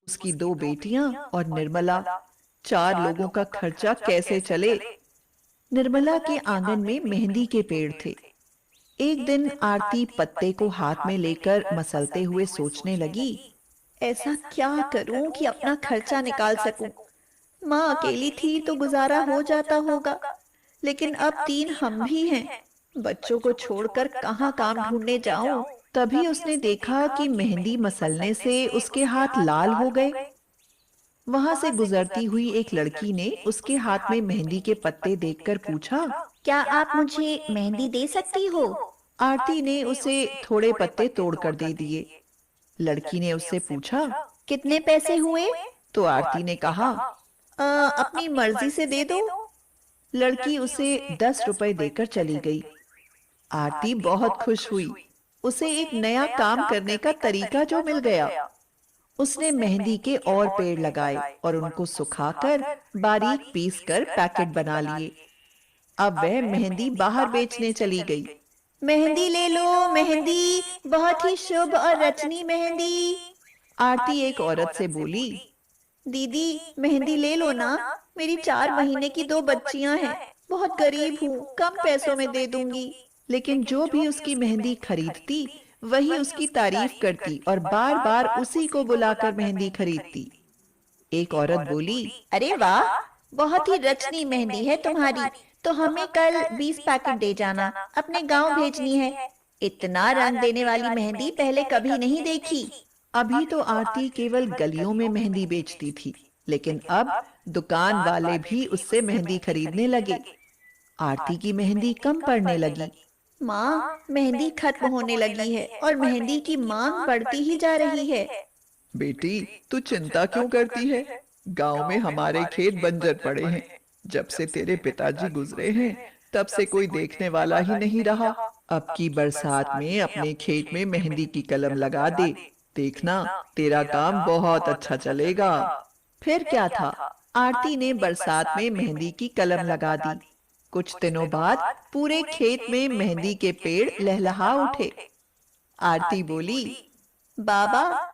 उसकी दो बेटियां और निर्मला। चार लोगों का खर्चा कैसे चले। निर्मला के आंगन में मेहंदी के पेड़ थे। एक दिन आरती पत्ते को हाथ में लेकर मसलते हुए सोचने लगी, ऐसा क्या करूं कि अपना खर्चा निकाल सकूं। माँ अकेली थी तो गुजारा हो जाता होगा, लेकिन अब तीन हम भी हैं। बच्चों को छोड़कर कहाँ काम ढूंढने जाऊं। तभी उसने देखा कि मेहंदी मसलने से उसके हाथ लाल हो गए। वहां से गुजरती हुई एक लड़की ने उसके हाथ में मेहंदी के पत्ते देखकर पूछा, क्या आप मुझे मेहंदी दे सकती हो? आरती ने उसे थोड़े पत्ते तोड़कर दे दिए। लड़की ने उससे पूछा, कितने पैसे हुए? तो आरती ने कहा, अपनी मर्जी से दे दो। लड़की उसे 10 रुपए देकर चली गई। आरती बहुत खुश हुई। उसे एक नया काम करने का तरीका जो मिल गया। उसने मेहंदी के और पेड़ लगाए और उनको सुखाकर बारीक पीसकर पैकेट बना लिए। अब वह मेहंदी बाहर बेचने चली गई। मेहंदी ले लो, मेहंदी बहुत ही शुभ और रचनी मेहंदी। आरती एक औरत से बोली, दीदी, मेहंदी ले लो ना। मेरी 4 महीने की दो बच्चियां हैं। बहुत गरीब हूँ, कम पैसों में दे दूंगी। लेकिन जो भी उसकी मेहंदी खरीदती वही उसकी तारीफ करती और बार बार उसी को बुलाकर मेहंदी खरीदती। एक औरत बोली, अरे वाह, बहुत ही रचनी मेहंदी है तुम्हारी। तो हमें कल 20 पैकेट दे जाना, अपने गांव भेजनी है। इतना रंग देने वाली मेहंदी पहले कभी नहीं देखी। अभी तो आरती केवल गलियों में मेहंदी बेचती थी, लेकिन अब दुकान वाले भी उससे मेहंदी खरीदने लगे। आरती की मेहंदी कम पड़ने लगी। माँ, मेहंदी खत्म होने लगी है और मेहंदी की मांग बढ़ती ही जा रही है। बेटी, तू चिंता क्यों करती है? गांव में हमारे खेत बंजर पड़े हैं। जब से तेरे पिताजी गुजरे हैं, तब से कोई देखने वाला ही नहीं रहा। अब की बरसात में अपने खेत में मेहंदी की कलम लगा दे। देखना, तेरा काम बहुत अच्छा चलेगा। फिर क्या था, आरती ने बरसात में मेहंदी की कलम लगा दी। कुछ दिनों बाद पूरे खेत में मेहंदी के पेड़ लहलहा उठे। आरती बोली, बाबा,